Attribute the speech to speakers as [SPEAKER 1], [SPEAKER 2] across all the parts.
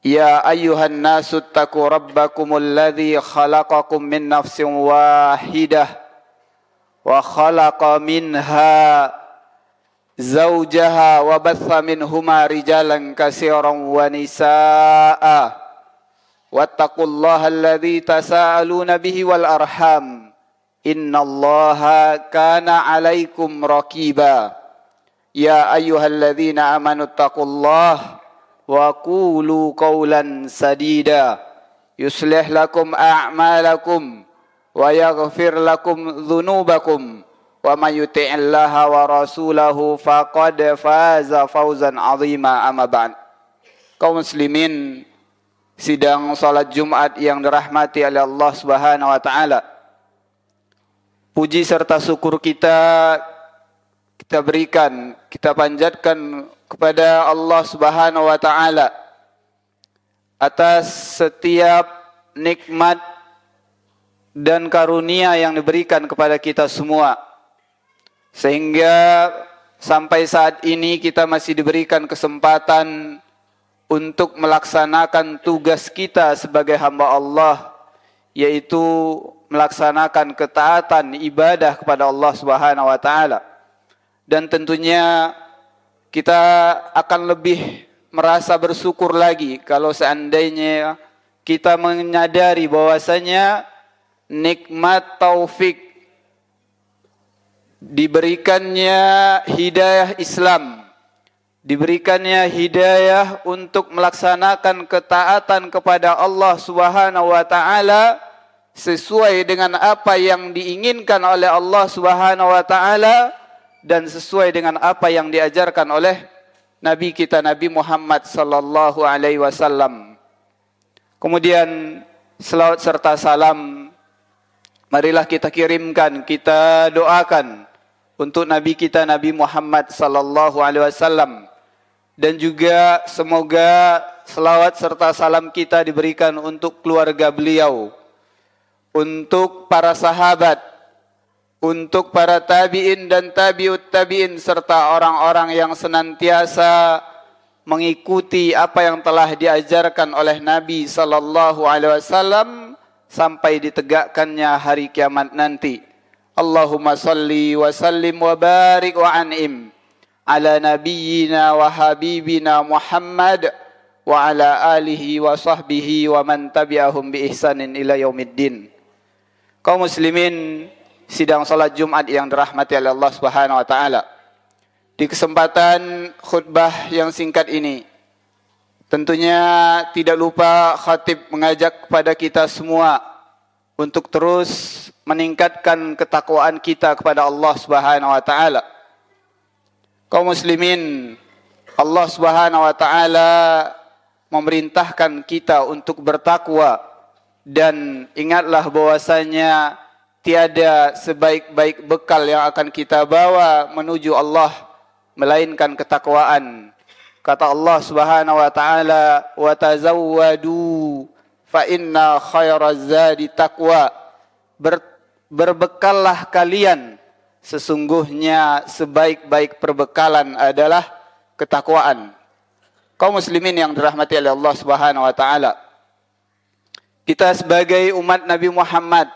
[SPEAKER 1] يا أيها الناس اتقوا ربكم الذي خلقكم من نفس واحدة وخلق منها زوجها وبث منهما رجالا كثيرا ونساء واتقوا الله الذي تساءلون به والأرحام إن الله كان عليكم رقيبا يا أيها الذين آمنوا اتقوا الله وقولوا قولا سديدا يصلح لكم أعمالكم ويغفر لكم ذنوبكم ومن يطع الله ورسوله فقد فاز فوزا عظيما أما بعد. Kaum muslimin, sidang salat Jumat yang dirahmati oleh Allah Subhanahu wa taala. Puji serta syukur kita berikan, kita panjatkan kepada Allah Subhanahu wa taala atas setiap nikmat dan karunia yang diberikan kepada kita semua, sehingga sampai saat ini kita masih diberikan kesempatan untuk melaksanakan tugas kita sebagai hamba Allah, yaitu melaksanakan ketaatan ibadah kepada Allah Subhanahu wa taala. Dan tentunya kita akan lebih merasa bersyukur lagi kalau seandainya kita menyadari bahwasanya nikmat taufik diberikannya hidayah Islam, diberikannya hidayah untuk melaksanakan ketaatan kepada Allah Subhanahu wa taala sesuai dengan apa yang diinginkan oleh Allah Subhanahu wa taala dan sesuai dengan apa yang diajarkan oleh Nabi kita Nabi Muhammad sallallahu alaihi wasallam. Kemudian selawat serta salam marilah kita kirimkan, kita doakan untuk Nabi kita Nabi Muhammad sallallahu alaihi wasallam, dan juga semoga selawat serta salam kita diberikan untuk keluarga beliau, untuk para sahabat, untuk para tabi'in dan tabi'ut tabi'in, serta orang-orang yang senantiasa mengikuti apa yang telah diajarkan oleh Nabi sallallahu alaihi wasallam sampai ditegakkannya hari kiamat nanti. Allahumma salli wa sallim wa barik wa an'im ala nabiyyina wa habibina Muhammad wa ala alihi wa sahbihi wa man tabi'ahum bi ihsanin ila yaumiddin. Kaum muslimin, sidang salat Jumat yang dirahmati oleh Allah Subhanahu wa taala. Di kesempatan khutbah yang singkat ini, tentunya tidak lupa khatib mengajak kepada kita semua untuk terus meningkatkan ketakwaan kita kepada Allah Subhanahu wa taala. Kaum muslimin, Allah Subhanahu wa taala memerintahkan kita untuk bertakwa, dan ingatlah bahwasanya tiada sebaik-baik bekal yang akan kita bawa menuju Allah melainkan ketakwaan. Kata Allah Subhanahu wa taala, "Wa tazawwadu fa inna khairaz zadi taqwa." Berbekallah kalian, sesungguhnya sebaik-baik perbekalan adalah ketakwaan. Kaum muslimin yang dirahmati oleh Allah Subhanahu wa taala, kita sebagai umat Nabi Muhammad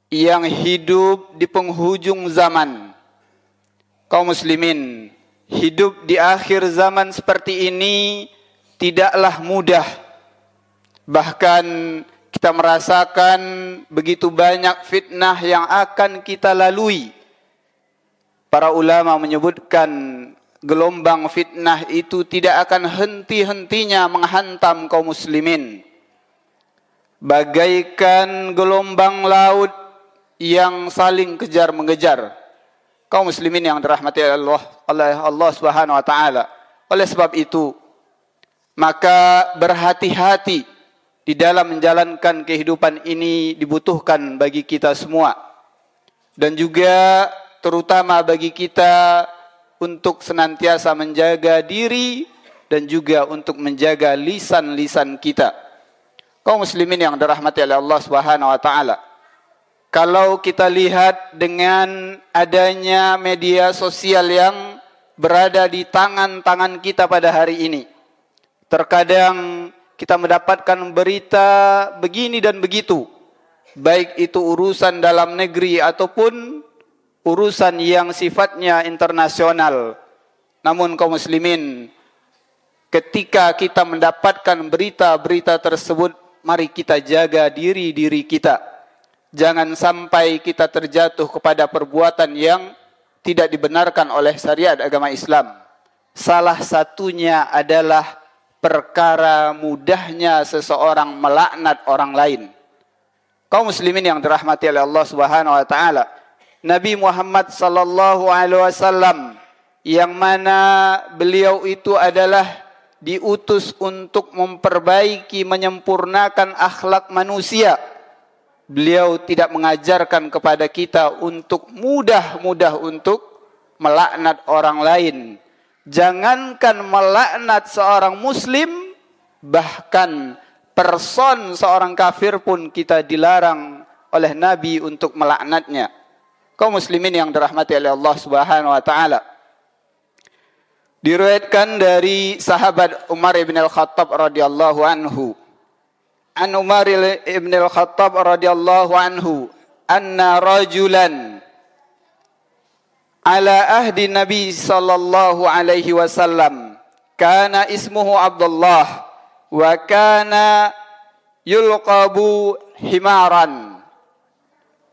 [SPEAKER 1] yang hidup di penghujung zaman, kaum muslimin, hidup di akhir zaman seperti ini tidaklah mudah. Bahkan kita merasakan begitu banyak fitnah yang akan kita lalui. Para ulama menyebutkan gelombang fitnah itu tidak akan henti-hentinya menghantam kaum muslimin, bagaikan gelombang laut yang saling kejar-mengejar. Kaum muslimin yang dirahmati oleh Allah Subhanahu wa taala. Oleh sebab itu, maka berhati-hati di dalam menjalankan kehidupan ini dibutuhkan bagi kita semua, dan juga terutama bagi kita untuk senantiasa menjaga diri dan juga untuk menjaga lisan-lisan kita. Kaum muslimin yang dirahmati oleh Allah Subhanahu wa taala, kalau kita lihat dengan adanya media sosial yang berada di tangan-tangan kita pada hari ini, terkadang kita mendapatkan berita begini dan begitu, baik itu urusan dalam negeri ataupun urusan yang sifatnya internasional. Namun kaum muslimin, ketika kita mendapatkan berita-berita tersebut, mari kita jaga diri kita. Jangan sampai kita terjatuh kepada perbuatan yang tidak dibenarkan oleh syariat agama Islam. Salah satunya adalah perkara mudahnya seseorang melaknat orang lain. Kaum muslimin yang dirahmati oleh Allah Subhanahu wa taala, Nabi Muhammad sallallahu alaihi wasallam yang mana beliau itu adalah diutus untuk memperbaiki, menyempurnakan akhlak manusia. Beliau tidak mengajarkan kepada kita untuk mudah-mudah untuk melaknat orang lain. Jangankan melaknat seorang muslim, bahkan person seorang kafir pun kita dilarang oleh Nabi untuk melaknatnya. Kaum muslimin yang dirahmati oleh Allah Subhanahu wa taala, diriwayatkan dari sahabat Umar bin Al-Khattab radhiyallahu anhu, an Umar bin Al-Khattab radhiyallahu anhu, anna rajulan ala ahdi Nabi sallallahu alaihi wasallam kana ismuhu Abdullah wa kana yulqabu himaran.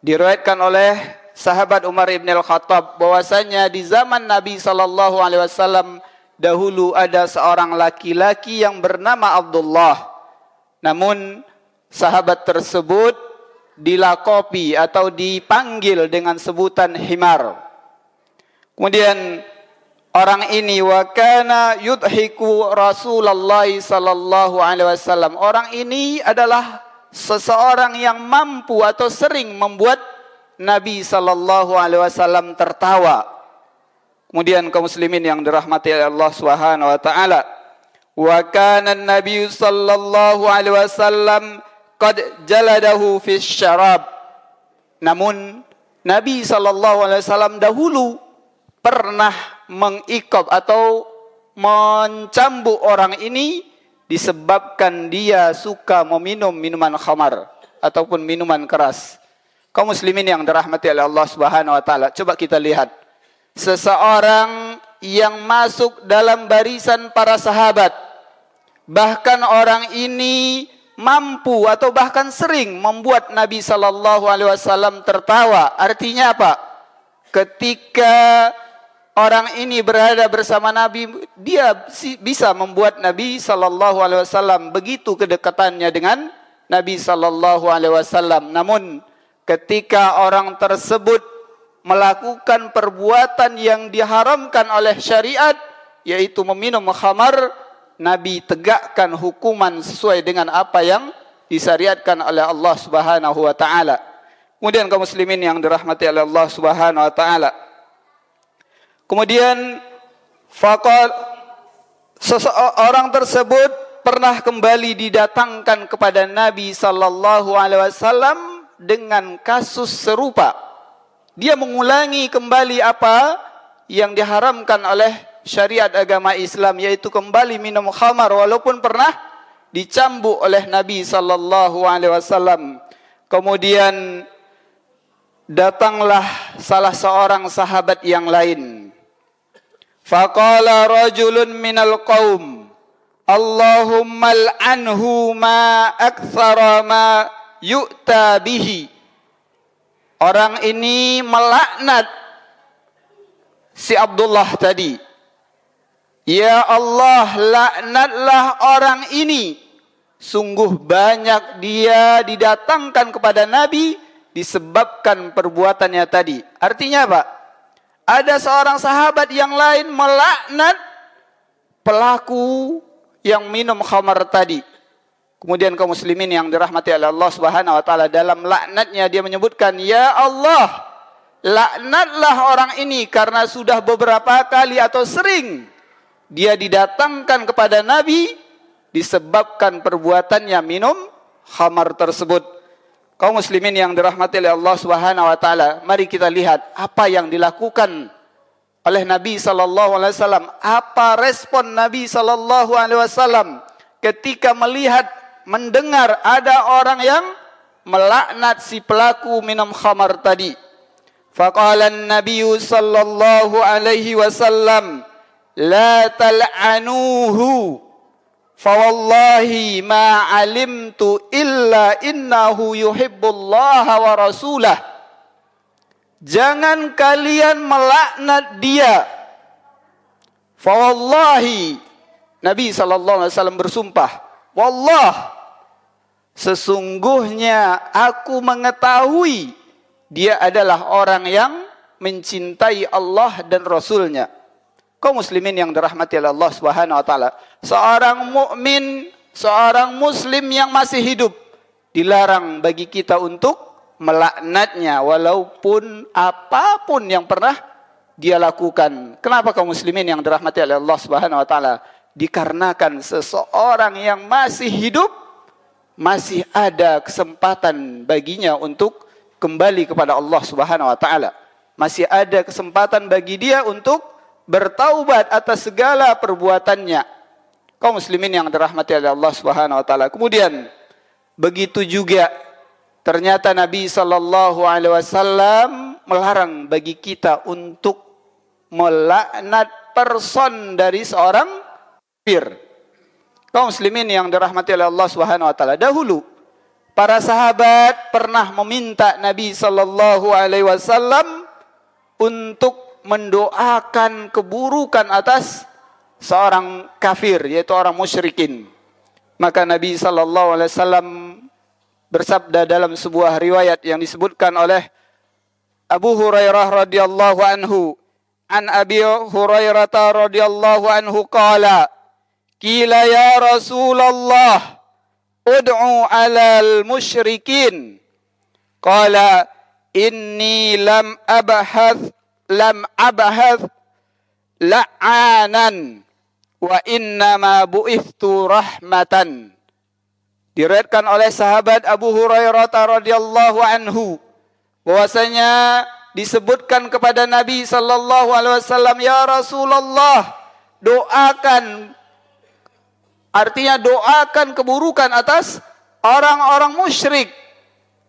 [SPEAKER 1] Diriwayatkan oleh sahabat Umar bin Al-Khattab bahwasanya di zaman Nabi sallallahu alaihi wasallam dahulu ada seorang laki-laki yang bernama Abdullah. Namun sahabat tersebut dilakopi atau dipanggil dengan sebutan himar. Kemudian orang ini wa kana yudhiku Rasulullah sallallahu alaihi wasallam. Orang ini adalah seseorang yang mampu atau sering membuat Nabi sallallahu alaihi wasallam tertawa. Kemudian kaum muslimin yang dirahmati oleh Allah Subhanahu wa taala, wa kana an-nabiy sallallahu alaihi wasallam qad jaladahu fi syarab. Namun Nabi sallallahu alaihi wasallam dahulu pernah mengikop atau mencambuk orang ini disebabkan dia suka meminum minuman khamar ataupun minuman keras. Kaum muslimin yang dirahmati oleh Allah Subhanahu wa taala, coba kita lihat seseorang yang masuk dalam barisan para sahabat, bahkan orang ini mampu atau bahkan sering membuat Nabi sallallahu alaihi wasallam tertawa. Artinya apa? Ketika orang ini berada bersama Nabi, dia bisa membuat Nabi sallallahu alaihi wasallam begitu kedekatannya dengan Nabi sallallahu alaihi wasallam. Namun ketika orang tersebut melakukan perbuatan yang diharamkan oleh syariat, yaitu meminum khamar, Nabi tegakkan hukuman sesuai dengan apa yang disyariatkan oleh Allah Subhanahu wa taala. Kemudian kaum muslimin yang dirahmati oleh Allah Subhanahu wa taala, kemudian seseorang tersebut pernah kembali didatangkan kepada Nabi sallallahu alaihi wasallam dengan kasus serupa. Dia mengulangi kembali apa yang diharamkan oleh syariat agama Islam, yaitu kembali minum khamar walaupun pernah dicambuk oleh Nabi sallallahu alaihi wasallam. Kemudian datanglah salah seorang sahabat yang lain. Faqala rajulun minal qaum, Allahumma al'anhu ma aktsara ma yu'ta bihi. Orang ini melaknat si Abdullah tadi. Ya Allah, laknatlah orang ini. Sungguh banyak dia didatangkan kepada Nabi disebabkan perbuatannya tadi. Artinya apa? Ada seorang sahabat yang lain melaknat pelaku yang minum khamar tadi. Kemudian kaum muslimin yang dirahmati oleh Allah Subhanahu wa taala, dalam laknatnya dia menyebutkan, ya Allah, laknatlah orang ini karena sudah beberapa kali atau sering dia didatangkan kepada Nabi disebabkan perbuatannya minum khamar tersebut. Kaum muslimin yang dirahmati oleh Allah Subhanahu wa taala, mari kita lihat apa yang dilakukan oleh Nabi sallallahu alaihi wasallam. Apa respon Nabi sallallahu alaihi wasallam ketika melihat, mendengar ada orang yang melaknat si pelaku minum khamar tadi. Faqala an-nabiy sallallahu alaihi wasallam, la tal'anuhu, fa wallahi ma alimtu illa innahu yuhibbullaha wa rasulah. Jangan kalian melaknat dia. Fa wallahi, Nabi sallallahu alaihi wasallam bersumpah, wallah, sesungguhnya aku mengetahui dia adalah orang yang mencintai Allah dan Rasulnya. Kaum muslimin yang dirahmati oleh Allah Subhanahu wa taala, seorang mukmin, seorang muslim yang masih hidup dilarang bagi kita untuk melaknatnya walaupun apapun yang pernah dia lakukan. Kenapa kaum muslimin yang dirahmati oleh Allah Subhanahu wa taala? Dikarenakan seseorang yang masih hidup masih ada kesempatan baginya untuk kembali kepada Allah Subhanahu wa taala. Masih ada kesempatan bagi dia untuk bertaubat atas segala perbuatannya. Kaum muslimin yang dirahmati oleh Allah Subhanahu wa taala. Kemudian begitu juga ternyata Nabi sallallahu alaihi wasallam melarang bagi kita untuk melaknat person dari seorang kafir. Kaum muslimin yang dirahmati oleh Allah Subhanahu wa taala, dahulu para sahabat pernah meminta Nabi sallallahu alaihi wasallam untuk mendoakan keburukan atas seorang kafir, yaitu orang musyrikin. Maka Nabi sallallahu alaihi wasallam bersabda dalam sebuah riwayat yang disebutkan oleh Abu Hurairah radhiyallahu anhu, an Abi Hurairah radhiyallahu anhu qala, qila ya Rasulullah, ud'u 'alal musyrikin. Qala inni lam abhath la'anan wa innama bu'ithtu rahmatan. Diriwayatkan oleh sahabat Abu Hurairah radhiyallahu anhu bahwasanya disebutkan kepada Nabi sallallahu alaihi wasallam, ya Rasulullah, doakan, artinya doakan keburukan atas orang-orang musyrik.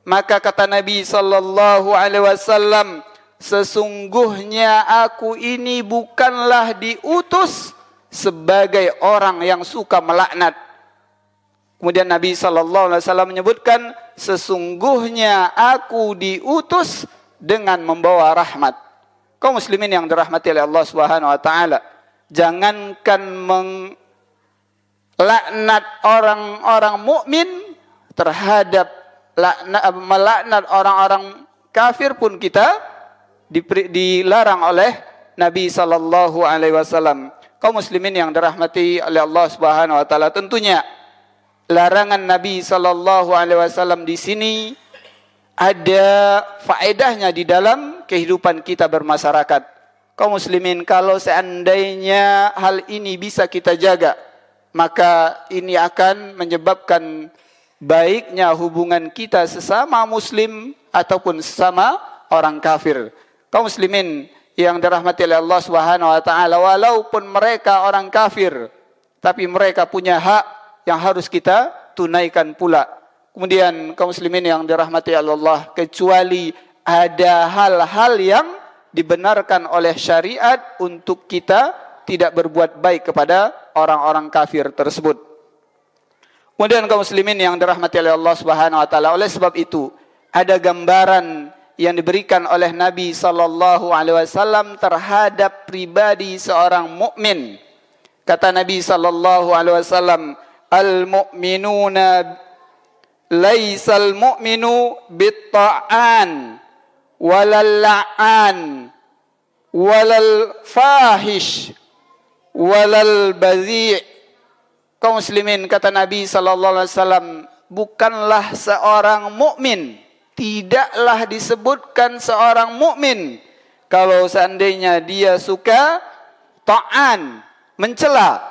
[SPEAKER 1] Maka kata Nabi sallallahu alaihi wasallam, sesungguhnya aku ini bukanlah diutus sebagai orang yang suka melaknat. Kemudian Nabi sallallahu alaihi wasallam menyebutkan, sesungguhnya aku diutus dengan membawa rahmat. Kaum muslimin yang dirahmati oleh Allah Subhanahu wa taala, jangankan melaknat orang-orang mukmin, terhadap melaknat orang-orang kafir pun kita dilarang oleh Nabi sallallahu alaihi wasallam. Kaum muslimin yang dirahmati oleh Allah Subhanahu wa taala, tentunya larangan Nabi sallallahu alaihi wasallam di sini ada faedahnya di dalam kehidupan kita bermasyarakat. Kaum muslimin, kalau seandainya hal ini bisa kita jaga, maka ini akan menyebabkan baiknya hubungan kita sesama muslim ataupun sesama orang kafir. Kaum muslimin yang dirahmati oleh Allah Subhanahu wa taala, walaupun mereka orang kafir, tapi mereka punya hak yang harus kita tunaikan pula. Kemudian kaum muslimin yang dirahmati Allah, kecuali ada hal-hal yang dibenarkan oleh syariat untuk kita tidak berbuat baik kepada orang-orang kafir tersebut. Kemudian kaum muslimin yang dirahmati oleh Allah Subhanahu wa taala, oleh sebab itu ada gambaran yang diberikan oleh Nabi sallallahu alaihi wasallam terhadap pribadi seorang mukmin. Kata Nabi sallallahu alaihi wasallam, al-mu'minuna laisal mu'minu bit-ta'an walal la'an walal fahish walal bazi'. Kaum muslimin, kata Nabi sallallahu alaihi wasallam, bukanlah seorang mukmin, tidaklah disebutkan seorang mukmin kalau seandainya dia suka ta'an, mencela,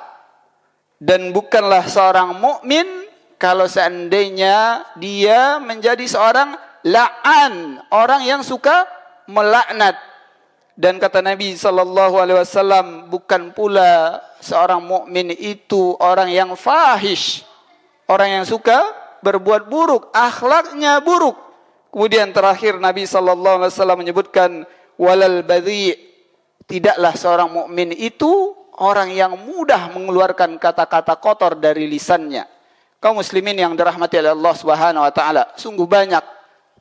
[SPEAKER 1] dan bukanlah seorang mukmin kalau seandainya dia menjadi seorang la'an, orang yang suka melaknat. Dan kata Nabi sallallahu alaihi wasallam, bukan pula seorang mukmin itu orang yang fahish, orang yang suka berbuat buruk, akhlaknya buruk. Kemudian terakhir Nabi sallallahu alaihi wasallam menyebutkan walal badhi', tidaklah seorang mukmin itu orang yang mudah mengeluarkan kata-kata kotor dari lisannya. Kaum muslimin yang dirahmati oleh Allah Subhanahu wa taala, sungguh banyak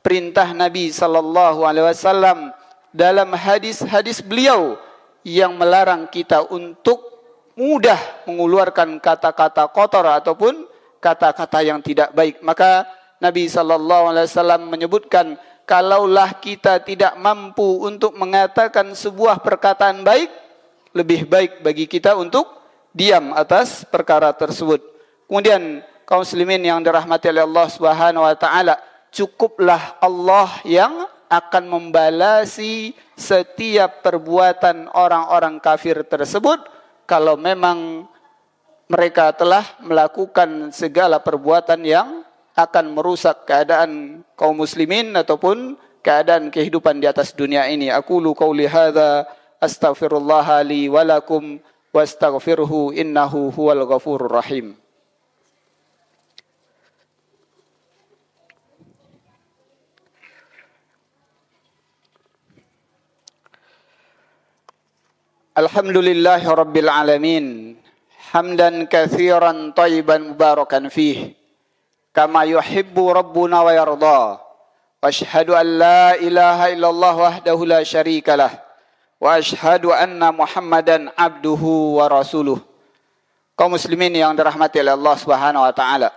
[SPEAKER 1] perintah Nabi sallallahu alaihi wasallam dalam hadis-hadis beliau yang melarang kita untuk mudah mengeluarkan kata-kata kotor ataupun kata-kata yang tidak baik. Maka Nabi sallallahu alaihi wasallam menyebutkan, kalaulah kita tidak mampu untuk mengatakan sebuah perkataan baik, lebih baik bagi kita untuk diam atas perkara tersebut. Kemudian kaum muslimin yang dirahmati oleh Allah Subhanahu wa taala, cukuplah Allah yang akan membalasi setiap perbuatan orang-orang kafir tersebut kalau memang mereka telah melakukan segala perbuatan yang akan merusak keadaan kaum muslimin ataupun keadaan kehidupan di atas dunia ini. Aqulu qauli hadza astaghfirullah li wa lakum wastaghfirhu innahu huwal ghafurur rahim. Alhamdulillahi rabbil alamin, hamdan katsiran thayyiban mubarakan fih, kama yuhibbu rabbuna wa yarda. Wa asyhadu an la ilaha illallah wahdahu la syarikalah, wa asyhadu anna Muhammadan abduhu wa rasuluh. Kaum muslimin yang dirahmati oleh Allah Subhanahu wa taala,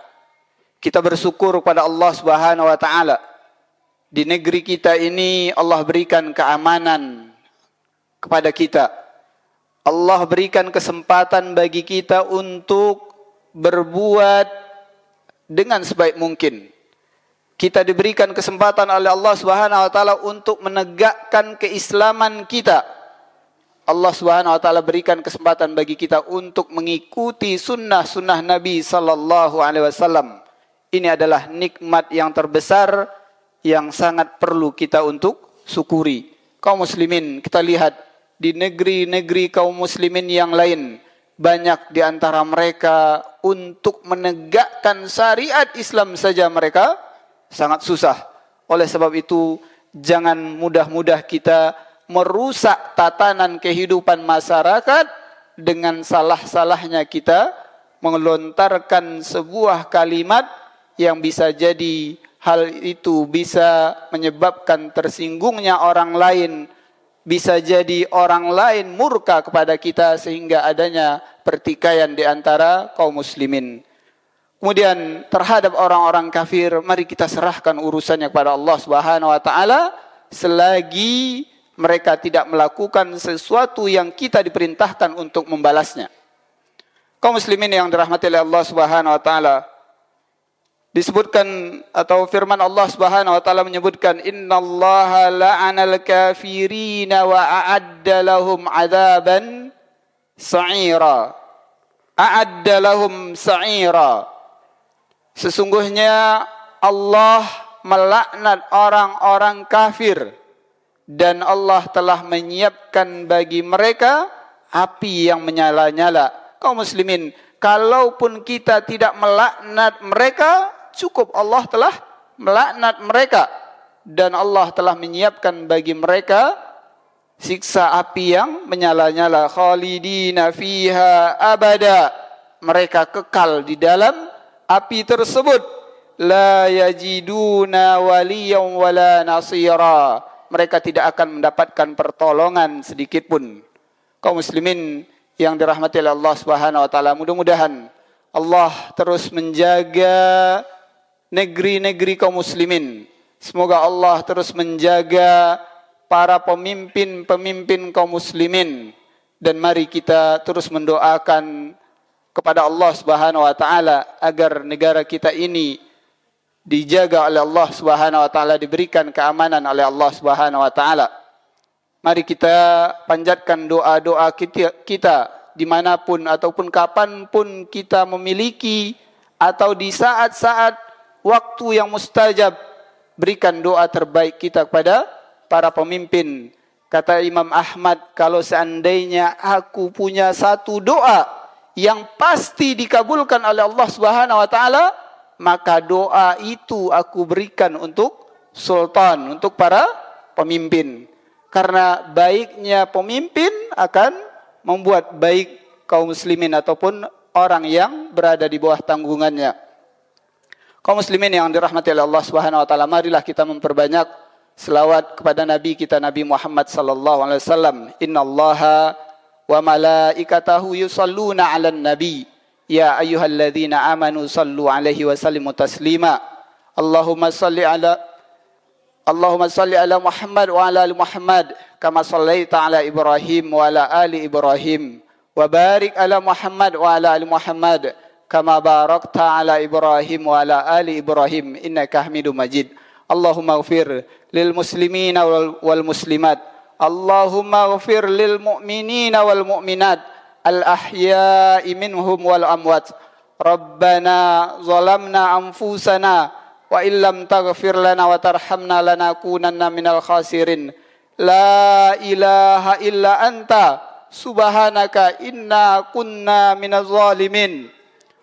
[SPEAKER 1] kita bersyukur kepada Allah Subhanahu wa taala. Di negeri kita ini Allah berikan keamanan kepada kita. Allah berikan kesempatan bagi kita untuk berbuat dengan sebaik mungkin. Kita diberikan kesempatan oleh Allah Subhanahu wa taala untuk menegakkan keislaman kita. Allah Subhanahu wa taala berikan kesempatan bagi kita untuk mengikuti sunnah-sunnah Nabi sallallahu alaihi wasallam. Ini adalah nikmat yang terbesar yang sangat perlu kita untuk syukuri. Kaum muslimin, kita lihat di negeri-negeri kaum muslimin yang lain, banyak di antara mereka untuk menegakkan syariat Islam saja mereka sangat susah. Oleh sebab itu, jangan mudah-mudah kita merusak tatanan kehidupan masyarakat dengan salah-salahnya kita melontarkan sebuah kalimat yang bisa jadi hal itu bisa menyebabkan tersinggungnya orang lain, bisa jadi orang lain murka kepada kita sehingga adanya pertikaian di antara kaum muslimin. Kemudian terhadap orang-orang kafir, mari kita serahkan urusannya kepada Allah Subhanahu wa taala selagi mereka tidak melakukan sesuatu yang kita diperintahkan untuk membalasnya. Kaum muslimin yang dirahmati oleh Allah Subhanahu wa taala, disebutkan atau firman Allah Subhanahu wa taala menyebutkan, innallaha la'anal kafirina wa a'adda lahum 'adzaban sa'ira. A'adda lahum sa'ira. Sesungguhnya Allah melaknat orang-orang kafir dan Allah telah menyiapkan bagi mereka api yang menyala-nyala. Kaum muslimin, kalaupun kita tidak melaknat mereka, cukup Allah telah melaknat mereka dan Allah telah menyiapkan bagi mereka siksa api yang menyala-nyala. Khalidina fiha abada, mereka kekal di dalam api tersebut. La yajiduna waliyan wala nasira, mereka tidak akan mendapatkan pertolongan sedikit pun. Kaum muslimin yang dirahmati oleh Allah Subhanahu wa taala, mudah-mudahan Allah terus menjaga negeri-negeri kaum muslimin. Semoga Allah terus menjaga para pemimpin-pemimpin kaum muslimin, dan mari kita terus mendoakan kepada Allah Subhanahu wa taala agar negara kita ini dijaga oleh Allah Subhanahu wa taala, diberikan keamanan oleh Allah Subhanahu wa taala. Mari kita panjatkan doa-doa kita dimanapun ataupun kapanpun kita memiliki, atau di saat-saat waktu yang mustajab, berikan doa terbaik kita kepada para pemimpin Kata Imam Ahmad, kalau seandainya aku punya satu doa yang pasti dikabulkan oleh Allah Subhanahu wa taala, maka doa itu aku berikan untuk sultan, untuk para pemimpin. Karena baiknya pemimpin akan membuat baik kaum muslimin ataupun orang yang berada di bawah tanggungannya. Kaum muslimin yang dirahmati oleh Allah Subhanahu wa taala, marilah kita memperbanyak selawat kepada Nabi kita Nabi Muhammad sallallahu alaihi wasallam. Innallaha wa malaikatahu yusalluna 'alan nabi. Ya ayyuhalladzina amanu sallu 'alaihi wa sallimu taslima. Allahumma salli ala Muhammad wa ala ali Muhammad kama sallaita ala Ibrahim wa ala ali Ibrahim wa barik ala Muhammad wa ala ali Muhammad kama barakta ala Ibrahim wa ala ali Ibrahim innaka Hamidum Majid. Allahumma ighfir lil muslimina wal muslimat. Allahumma ighfir lil mu'minina wal mu'minat al ahya'i minhum wal amwat. Rabbana zalamna anfusana wa illam taghfir lana wa tarhamna lanakunanna minal khasirin. La ilaha illa anta subhanaka inna kunna minaz zalimin.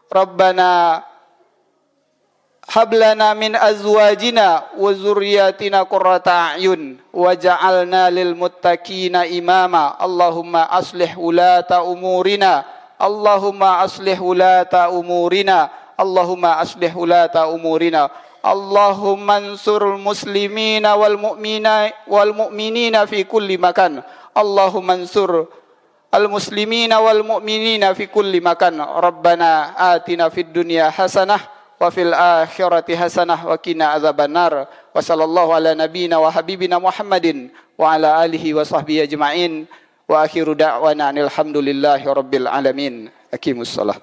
[SPEAKER 1] Rabbana hab lana min azwajina wa zurriyyatina qurrata a'yun waj'alna lil muttaqina imama. Allahumma aslih ulata umurina. Allahumma aslih ulata umurina. Allahumma aslih ulata umurina. Allahumma ansurul muslimina wal mu'minina fi kulli makan. Allahumma ansur al muslimina wal mu'minina fi kulli makan. Rabbana atina fid dunya hasanah wa fil akhirati hasanah wa qina adzabannar. Wa sallallahu ala nabiyyina wa habibina Muhammadin wa ala alihi wa sahbihi ajma'in. Wa akhiru da'wana alhamdulillahi rabbil alamin. Aqimus shalah.